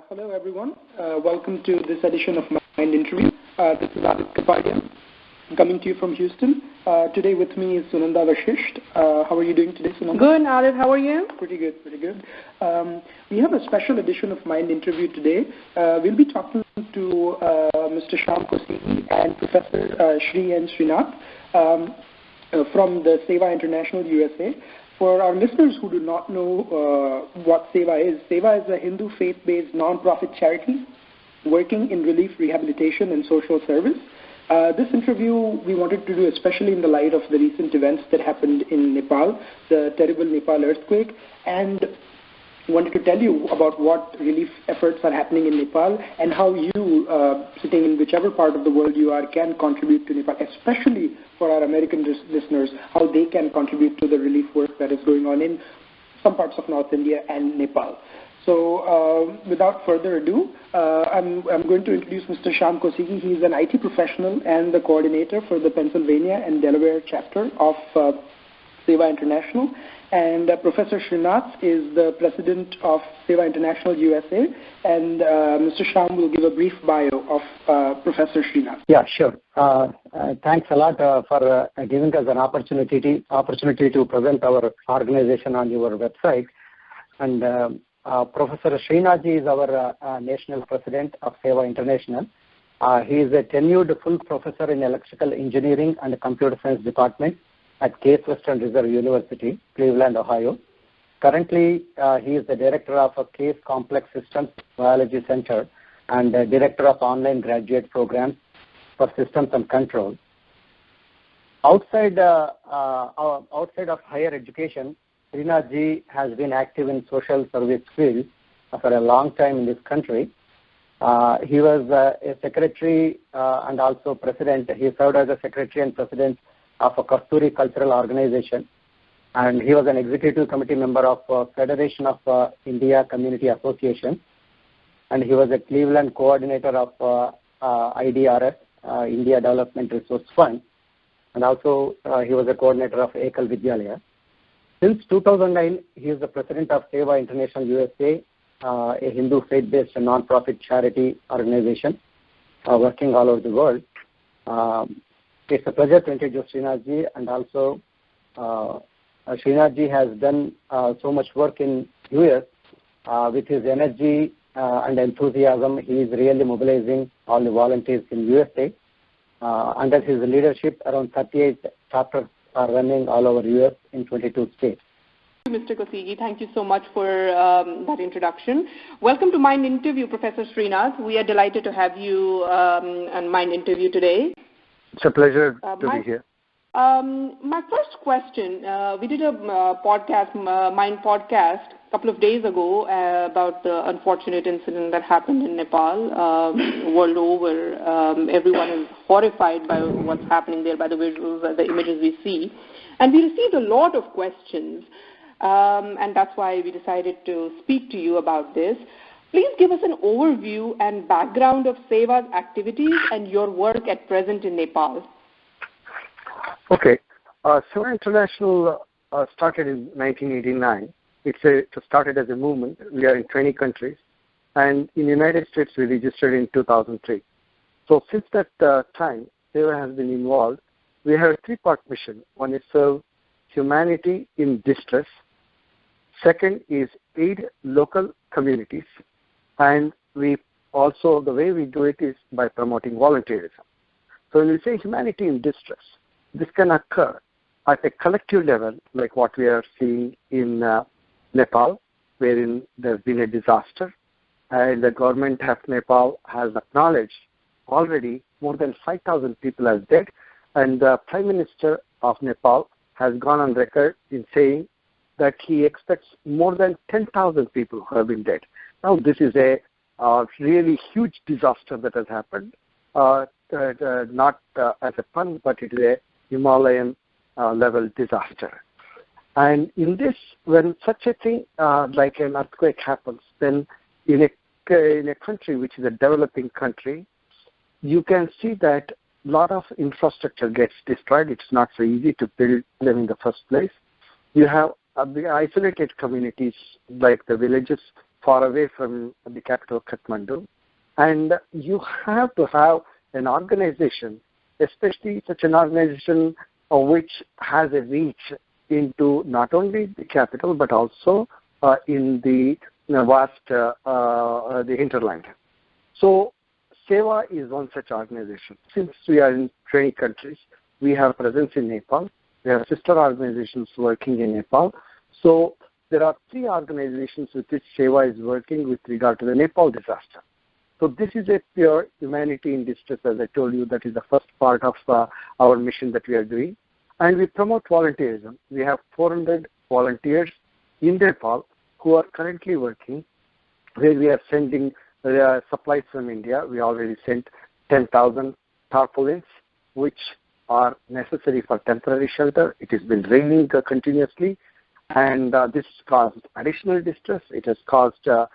Hello, everyone. Welcome to this edition of Mind Interview. This is Aadit Kapadia, coming to you from Houston. Today with me is Sunanda Vashisht. How are you doing today, Sunanda? Good, Aadit. How are you? Pretty good, pretty good. We have a special edition of Mind Interview today. We'll be talking to Mr. Shyam Kosigi and Professor Sree N. Srinath from the SEWA International USA. For our listeners who do not know what SEWA is a Hindu faith-based non-profit charity working in relief, rehabilitation, and social service. This interview we wanted to do especially in the light of the recent events that happened in Nepal, the terrible Nepal earthquake, and wanted to tell you about what relief efforts are happening in Nepal and how you, sitting in whichever part of the world you are, can contribute to Nepal, especially for our American listeners, how they can contribute to the relief work that is going on in some parts of North India and Nepal. So without further ado, I'm going to introduce Mr. Shyam Kosigi. He's an IT professional and the coordinator for the Pennsylvania and Delaware chapter of SEWA International. And Professor Srinath is the president of SEWA International USA. And Mr. Shyam will give a brief bio of Professor Srinath. Yeah, sure. Thanks a lot for giving us an opportunity to present our organization on your website. And Professor Srinath is our national president of SEWA International. He is a tenured full professor in electrical engineering and computer science department at Case Western Reserve University, Cleveland, Ohio. Currently, he is the director of a Case Complex Systems Biology Center and director of online graduate programs for systems and control. Outside of higher education, Srinath ji has been active in social service field for a long time in this country. He was a secretary and also president. He served as a secretary and president of a Kasturi Cultural Organization, and he was an executive committee member of Federation of India Community Association, and he was a Cleveland coordinator of IDRS, India Development Resource Fund, and also he was a coordinator of Ekal Vidyalaya. Since 2009, he is the president of SEWA International USA, a Hindu faith-based non-profit charity organization working all over the world. It's a pleasure to introduce Srinath ji, and also Srinath ji has done so much work in US with his energy and enthusiasm. He is really mobilizing all the volunteers in USA. Under his leadership, around 38 chapters are running all over US in 22 states. Mr. Kosigi, thank you so much for that introduction. Welcome to Mind Interview, Professor Srinath. We are delighted to have you on Mind Interview today. It's a pleasure to be here. My first question, we did a Mind podcast a couple of days ago about the unfortunate incident that happened in Nepal. World over, everyone is horrified by what's happening there, by the visuals, the images we see. And we received a lot of questions, and that's why we decided to speak to you about this. Please give us an overview and background of SEWA's activities and your work at present in Nepal. Okay. SEWA International started in 1989. It started as a movement. We are in 20 countries. And in the United States, we registered in 2003. So since that time, SEWA has been involved. We have a three-part mission. One is serve humanity in distress. Second is aid local communities. And we also, the way we do it is by promoting volunteerism. So when we say humanity in distress, this can occur at a collective level, like what we are seeing in Nepal, wherein there's been a disaster, and the government of Nepal has acknowledged already more than 5,000 people as dead, and the Prime Minister of Nepal has gone on record in saying that he expects more than 10,000 people who have been dead. Now, this is a really huge disaster that has happened, not as a pun, but it is a Himalayan level disaster. And in this, when such a thing like an earthquake happens, then in a country which is a developing country, you can see that a lot of infrastructure gets destroyed. It's not so easy to build them in the first place. You have the isolated communities like the villages far away from the capital, Kathmandu. And you have to have an organization, especially such an organization which has a reach into not only the capital but also in the vast the hinterland. So SEWA is one such organization. Since we are in 20 countries, we have presence in Nepal. We have sister organizations working in Nepal. So there are 3 organizations with which SEWA is working with regard to the Nepal disaster. So this is a pure humanity in distress, as I told you. That is the first part of our mission that we are doing. And we promote volunteerism. We have 400 volunteers in Nepal who are currently working, where we are sending supplies from India. We already sent 10,000 tarpaulins, which are necessary for temporary shelter. It has been raining continuously, and this caused additional distress. It has caused a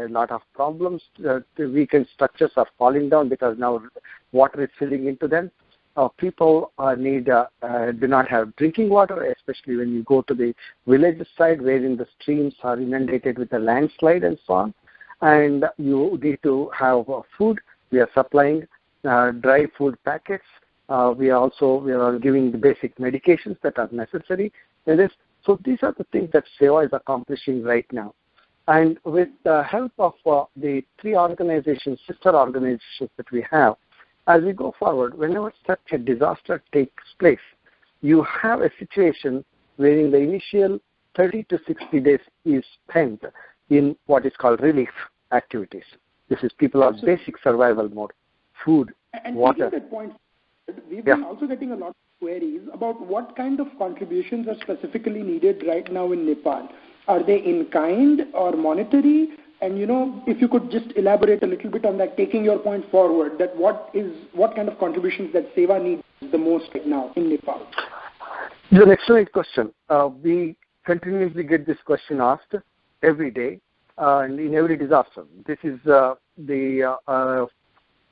lot of problems. The weakened structures are falling down because now water is filling into them. People do not have drinking water, especially when you go to the village side, wherein the streams are inundated with a landslide and so on. And you need to have food. We are supplying dry food packets. We are giving the basic medications that are necessary in this. So these are the things that SEWA is accomplishing right now. And with the help of the 3 organizations, sister organizations that we have, as we go forward, whenever such a disaster takes place, you have a situation wherein the initial 30 to 60 days is spent in what is called relief activities. This is people are basic survival mode, food, and water. That point, we've been also getting a lot of queries about what kind of contributions are specifically needed right now in Nepal. Are they in kind or monetary? And, if you could just elaborate a little bit on that, taking your point forward, that what kind of contributions that SEWA needs the most right now in Nepal? It's an excellent question. We continuously get this question asked every day and in every disaster. This is about the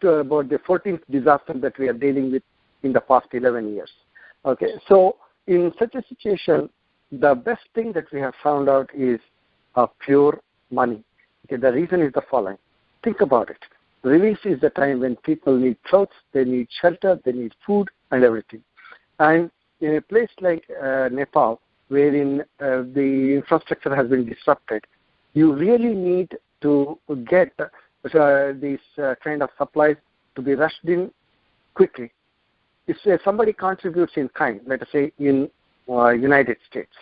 14th disaster that we are dealing with in the past 11 years. Okay, so in such a situation, the best thing that we have found out is pure money. Okay, the reason is the following. Think about it. Relief is the time when people need clothes, they need shelter, they need food and everything. And in a place like Nepal, wherein the infrastructure has been disrupted, you really need to get these kind of supplies to be rushed in quickly. If somebody contributes in kind, let us say in United States,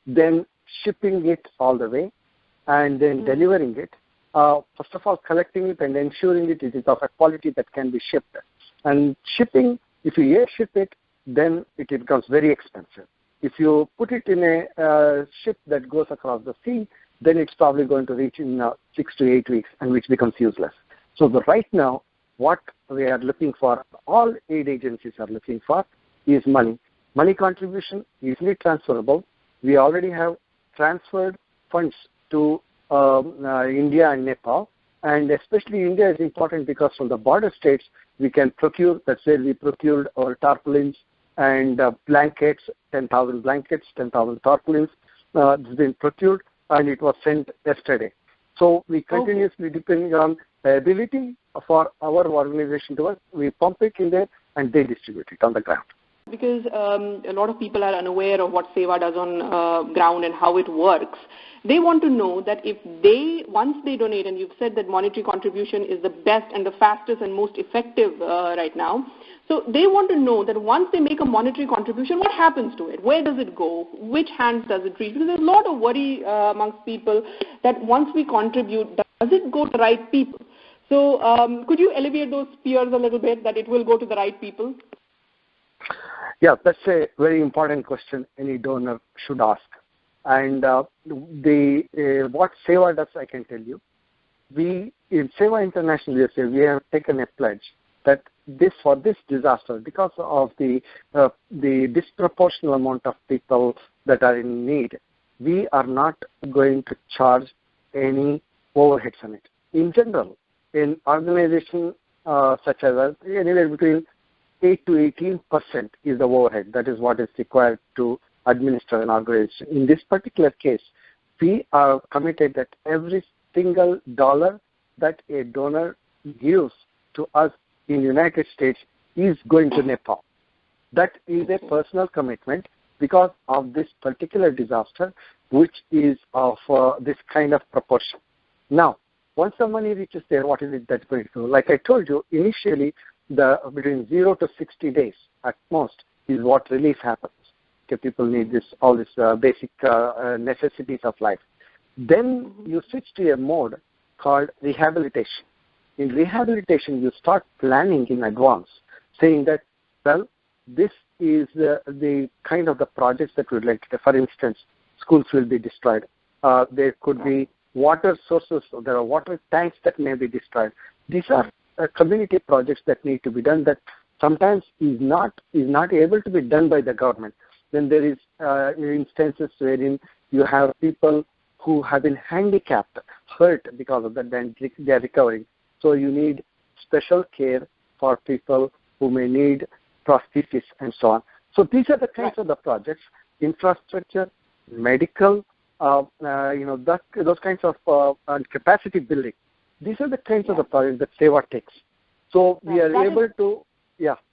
then shipping it all the way, and then delivering it, first of all collecting it and ensuring it is of a quality that can be shipped. And shipping, if you air ship it, then it becomes very expensive. If you put it in a ship that goes across the sea, then it's probably going to reach in 6 to 8 weeks, and which becomes useless. So right now, what we are looking for, all aid agencies are looking for, is money. Money contribution, easily transferable. We already have transferred funds to India and Nepal, and especially India is important because from the border states we can procure. That's where we procured our tarpaulins and blankets, 10,000 blankets, 10,000 tarpaulins. It's been procured and it was sent yesterday. So we continuously, depending on the ability for our organization to work, we pump it in there and they distribute it on the ground. Because a lot of people are unaware of what SEWA does on ground and how it works. They want to know that once they donate, and you've said that monetary contribution is the best and the fastest and most effective right now. So they want to know that once they make a monetary contribution, what happens to it? Where does it go? Which hands does it reach? Because there's a lot of worry amongst people that once we contribute, does it go to the right people? So could you alleviate those fears a little bit, that it will go to the right people? Yeah, that's a very important question any donor should ask. And what SEWA does, I can tell you. We, in SEWA International USA, we have taken a pledge that for this disaster, because of the disproportionate amount of people that are in need, we are not going to charge any overheads on it. In general, in organizations such as us, anywhere between 8 to 18% is the overhead. That is what is required to administer an organization. In this particular case, we are committed that every single dollar that a donor gives to us in United States is going to Nepal. That is a personal commitment because of this particular disaster, which is of this kind of proportion. Now, once the money reaches there, what is it that's going to do? Like I told you, initially, between 0 to 60 days at most is what relief happens. Okay, people need all these basic necessities of life. Then you switch to a mode called rehabilitation. In rehabilitation, you start planning in advance, saying that, well, this is the kind of the projects that we'd like to do. For instance, schools will be destroyed. There could be water sources. There are water tanks that may be destroyed. These are community projects that need to be done that sometimes is not able to be done by the government. Then there is instances wherein you have people who have been handicapped, hurt because of that, then they are recovering. So you need special care for people who may need prosthesis and so on. So these are the kinds of the projects: infrastructure, medical, those kinds of and capacity building. These are the kinds of the projects that SEWA takes. So we are able to,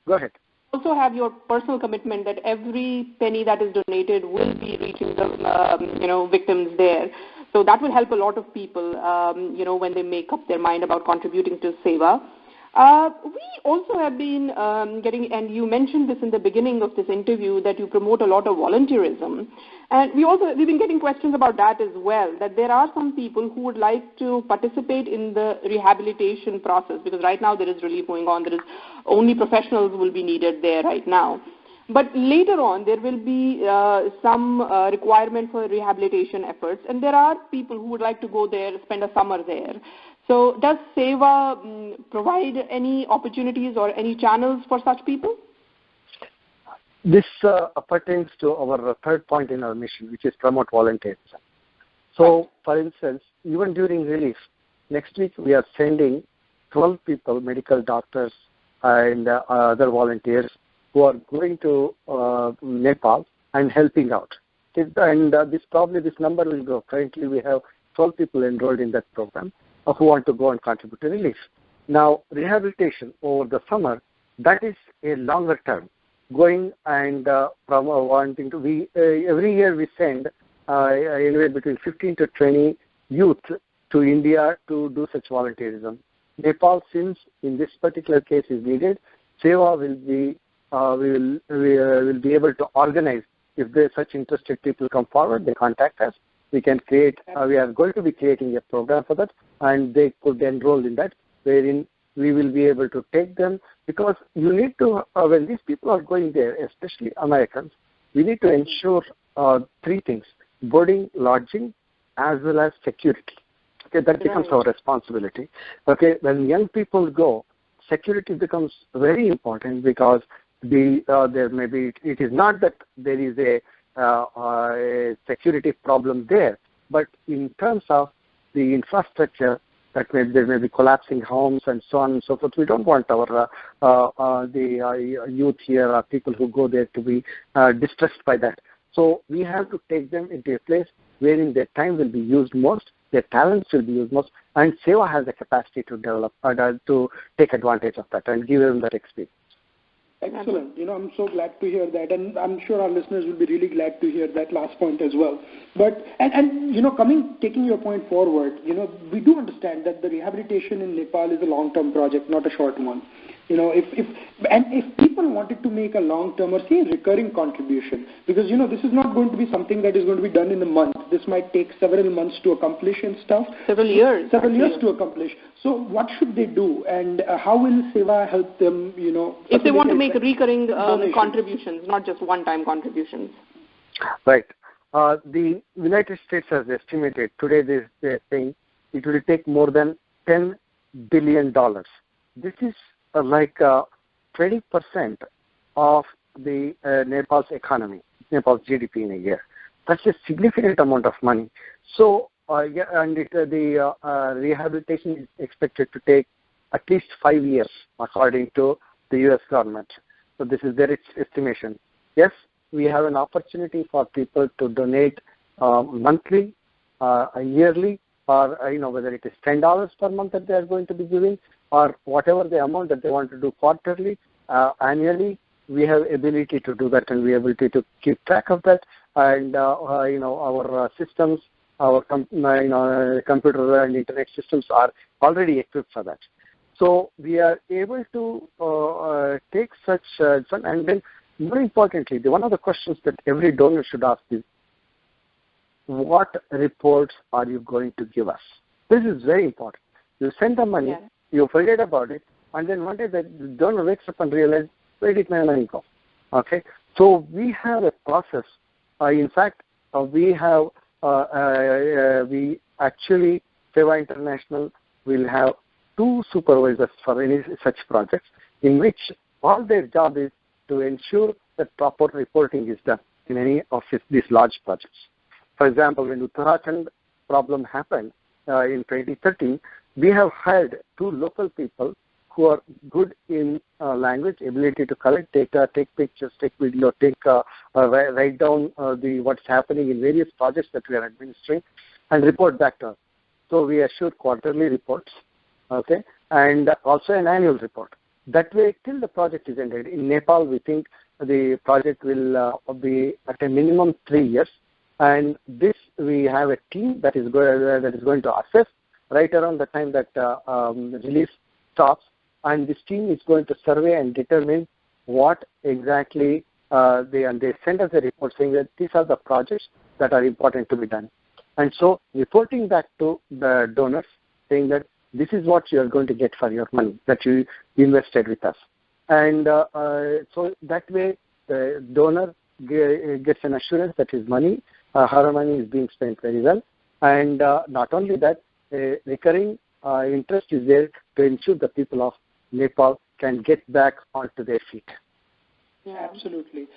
go ahead. Also have your personal commitment that every penny that is donated will be reaching the victims there. So that will help a lot of people, when they make up their mind about contributing to SEWA. We also have been getting, and you mentioned this in the beginning of this interview, that you promote a lot of volunteerism. And we've been getting questions about that as well, that there are some people who would like to participate in the rehabilitation process, because right now there is relief going on. There is only professionals will be needed there right now. But later on, there will be some requirement for rehabilitation efforts, and there are people who would like to go there, spend a summer there. So does SEWA provide any opportunities or any channels for such people? This pertains to our third point in our mission, which is promote volunteerism. So, for instance, even during relief, next week we are sending 12 people, medical doctors and other volunteers, who are going to Nepal and helping out. And this number will grow. Currently, we have 12 people enrolled in that program who want to go and contribute to relief. Now, rehabilitation over the summer, that is a longer term. Going and from wanting to, every year we send anywhere between 15 to 20 youth to India to do such volunteerism. Nepal, since in this particular case is needed, SEWA will be we will be able to organize. If there are such interested people come forward, they contact us. We can create. We are going to be creating a program for that, and they could enroll in that, wherein we will be able to take them, because you need to, when these people are going there, especially Americans, we need to ensure three things: boarding, lodging, as well as security. Okay, that becomes our responsibility. Okay, when young people go, security becomes very important, because there may be, it is not that there is a security problem there, but in terms of the infrastructure, that there may be collapsing homes and so on and so forth. We don't want our the youth here, or people who go there, to be distressed by that. So we have to take them into a place wherein their time will be used most, their talents will be used most, and SEWA has the capacity to develop, to take advantage of that and give them that experience. Excellent. I'm so glad to hear that, and I'm sure our listeners will be really glad to hear that last point as well. But taking your point forward, we do understand that the rehabilitation in Nepal is a long-term project, not a short one. If people wanted to make a long-term or say a recurring contribution, because this is not going to be something that is going to be done in a month. This might take several months to accomplish and stuff. Several years to accomplish. So what should they do, and how will SEWA help them? If they want to make recurring contributions, not just one-time contributions. Right. The United States has estimated today. They're saying it will take more than $10 billion. This is like 20% of the Nepal's economy, Nepal's GDP in a year. That's a significant amount of money. So, the rehabilitation is expected to take at least 5 years, according to the U.S. government. So this is their estimation. Yes, we have an opportunity for people to donate monthly, yearly, or whether it is $10 per month that they are going to be giving, or whatever the amount that they want to do quarterly, annually. We have ability to do that, and we have ability to keep track of that. And our systems, our computer and internet systems are already equipped for that. So we are able to take such, and then more importantly, one of the questions that every donor should ask is, what reports are you going to give us? This is very important. You send the money, you forget about it, and then one day the donor wakes up and realizes, where did my money go? Okay, so we have a process. In fact, we have we actually, SEWA International will have 2 supervisors for any such projects, in which all their job is to ensure that proper reporting is done in any of these large projects. For example, when Uttarakhand problem happened in 2013, we have hired 2 local people who are good in language, ability to collect data, take pictures, take video, write down what's happening in various projects that we are administering, and report back to us. So we assure quarterly reports, okay, and also an annual report. That way, till the project is ended. In Nepal, we think the project will be at a minimum 3 years, and this we have a team that is going to assess right around the time that release stops. And this team is going to survey and determine what exactly they send us a report saying that these are the projects that are important to be done. And so reporting back to the donors saying that this is what you are going to get for your money that you invested with us. And so that way the donor gets an assurance that his money, her money is being spent very well. And not only that, recurring interest is there to ensure the people of Nepal can get back onto their feet. Yeah, absolutely.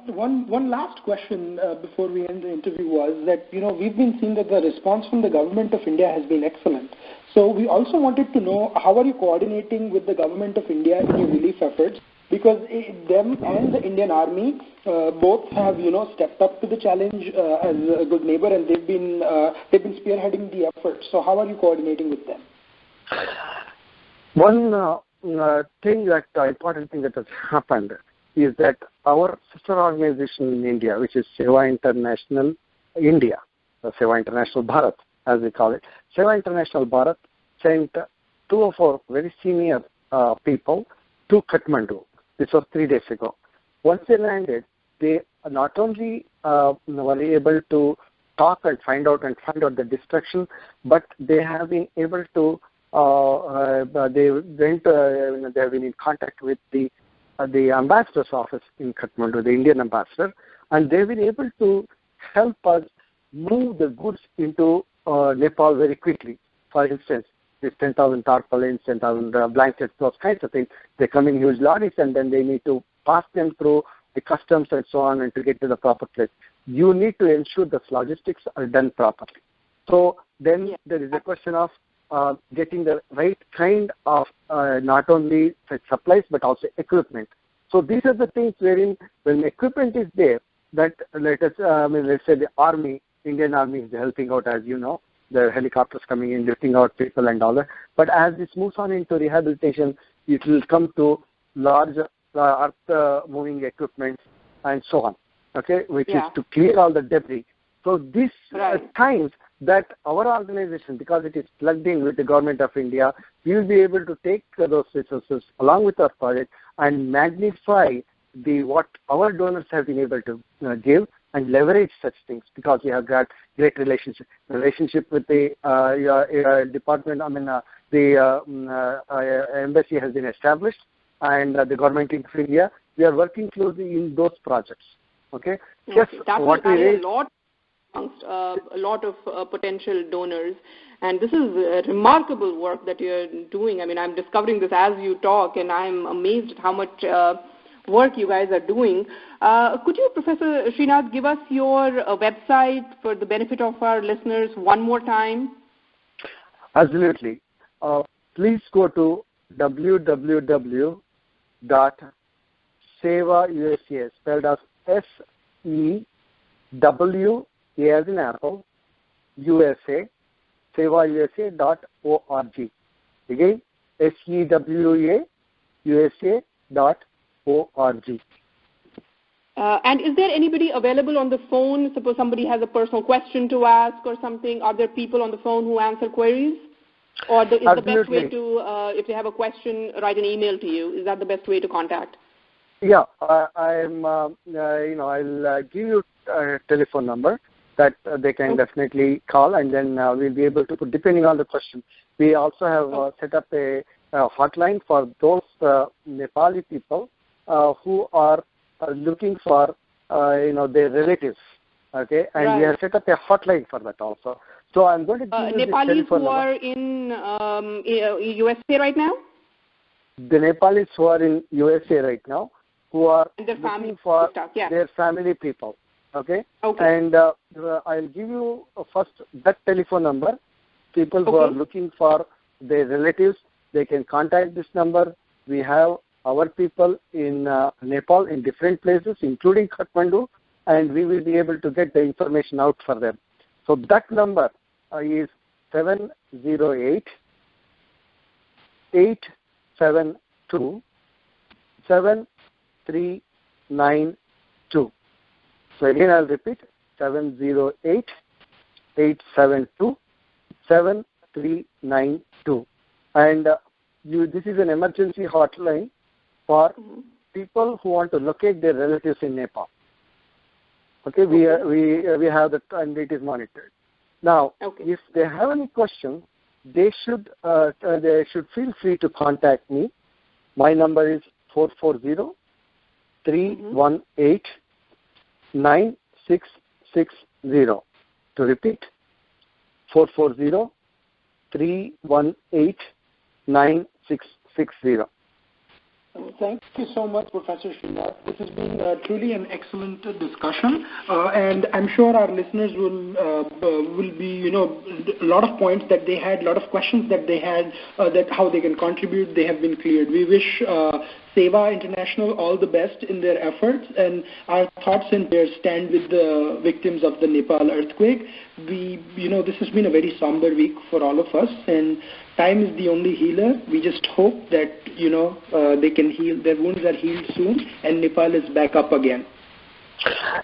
One last question before we end the interview was that, we've been seeing that the response from the government of India has been excellent. So we also wanted to know, how are you coordinating with the government of India in your relief efforts? Because them and the Indian Army both have, stepped up to the challenge as a good neighbor, and they've been spearheading the effort. So how are you coordinating with them? One important thing that has happened is that our sister organization in India, which is SEWA International India, SEWA International Bharat, as we call it, SEWA International Bharat sent 2 of our very senior people to Kathmandu. This was 3 days ago. Once they landed, they not only were able to talk and find out the destruction, but they have been able to they have been in contact with the ambassador's office in Kathmandu, the Indian ambassador, and they've been able to help us move the goods into Nepal very quickly. For instance, these 10,000 tarpaulins, 10,000 blankets, those kinds of things, they come in huge lorries, and then they need to pass them through the customs and so on, and to get to the proper place. You need to ensure the logistics are done properly. So then there is a question of getting the right kind of not only supplies but also equipment. So these are the things wherein when equipment is there, that let's say the Army, Indian Army is helping out, as you know, the helicopters coming in, lifting out people and all that. But as this moves on into rehabilitation, it will come to large earth moving equipment and so on, okay, which is to clear all the debris. So these times that our organization, because it is plugged in with the government of India, we will be able to take those resources along with our project and magnify what our donors have been able to give and leverage such things, because we have got great relationship with the department. The embassy has been established, and the government of India. We are working closely in those projects. Okay. Yes, that will add a lot amongst a lot of potential donors, and this is remarkable work that you're doing. I mean, I'm discovering this as you talk, and I'm amazed at how much work you guys are doing. Could you, Professor Srinath, give us your website for the benefit of our listeners one more time? Absolutely. Please go to www.SEWA, spelled as SEWA as in Apple, USA.org. SEWAUSA.org. Again, SEWAUSA.org. And is there anybody available on the phone? Suppose somebody has a personal question to ask or something. Are there people on the phone who answer queries? Or is the best way to, if they have a question, write an email to you? Is that the best way to contact? Yeah, I'll give you a telephone number that they can definitely call, and then we'll be able to put, depending on the question. We also have set up a hotline for those Nepali people who are looking for, their relatives. Okay, and we have set up a hotline for that also. So I'm going to give you Nepalis who number. are in USA right now? The Nepalis who are in USA right now, who are looking for their family people. Okay? And I'll give you first that telephone number. People who are looking for their relatives, they can contact this number. We have our people in Nepal in different places, including Kathmandu, and we will be able to get the information out for them. So that number is 708 872 7392. So again, I'll repeat, 708 872 7392. And this is an emergency hotline for people who want to locate their relatives in Nepal. Okay, we have that, and it is monitored. Now, if they have any questions, they should feel free to contact me. My number is 440-318-9660. To repeat, 440-318-9660. Thank you so much, Professor Srinath. This has been truly an excellent discussion, and I'm sure our listeners will be, a lot of points that they had, a lot of questions that they had, that how they can contribute, they have been cleared. We wish SEWA International all the best in their efforts, and our thoughts and prayers stand with the victims of the Nepal earthquake. This has been a very somber week for all of us, and time is the only healer. We just hope that, they can heal, their wounds are healed soon, and Nepal is back up again.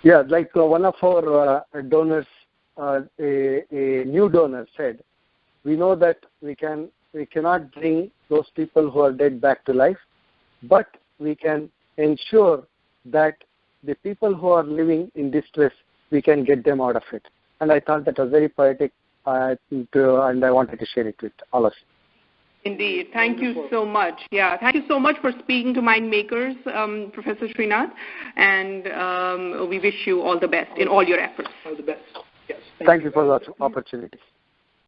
Yeah, like one of our donors, a new donor said, we know that we cannot bring those people who are dead back to life, but we can ensure that the people who are living in distress, we can get them out of it. And I thought that was very poetic, and I wanted to share it with all of you. Indeed. Thank you so much. Yeah, thank you so much for speaking to Mind Makers, Professor Srinath, and we wish you all the best in all your efforts. All the best. Yes. Thank you for the opportunity.